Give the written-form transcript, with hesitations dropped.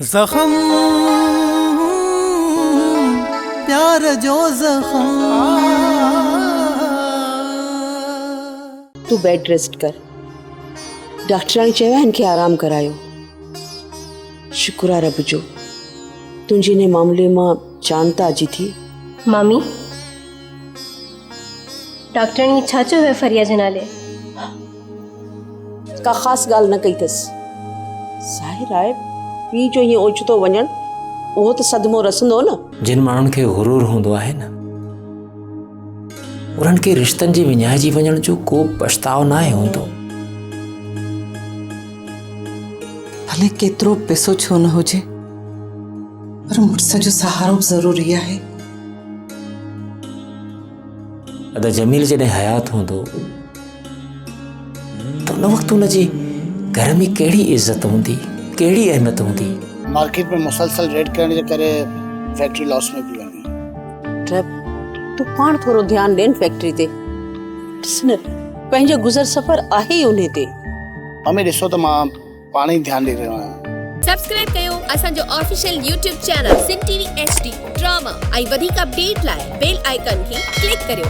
जख्म प्यार जो जख्म। तू बेड रेस्ट कर। डॉक्टराणी चयो इनके आराम करायो। शुक्र आहे रब जो तुंहिंजे इन मामले मां जान त अची थी। मामी डॉक्टराणी छा चयो है फरिया जे नाले? का ख़ासि ॻाल्हि न कई अथसि। ज़ाहिर आहे पीउ जो हीअं ओचितो वञणु उहो त सदमो रसंदो न। जिन माण्हुनि खे हुरूर हूंदो आहे न उन्हनि खे रिश्तनि जे विञाइजी वञण जो को पछताव न आहे हूंदो। भले केतिरो पैसो छो न हुजे पर मुड़ुस जो सहारो ज़रूरी आहे। अदा जमील जॾहिं हयात हूंदो त उन वक़्तु हुनजी घर में कहिड़ी इज़त हूंदी, कहिड़ी अहमियत हूंदी। मार्केट में मुसलसल रेड करने जे करे फैक्ट्री लॉस में भी वञी। ट्रैप तू पाण थोरो ध्यानु ॾेन फैक्ट्री ते। ॾिस न पंहिंजो गुज़र सफ़र आहे ई उन्हे ते। मम्मी ॾिसो त मां पाण ई ध्यानु ॾेई रहियो आहियां। सब्सक्राइब कयो असांजो official YouTube channel Sindh TV HD drama ऐं वधीक अपडेट लाइ बेल आइकन खे क्लिक करियो।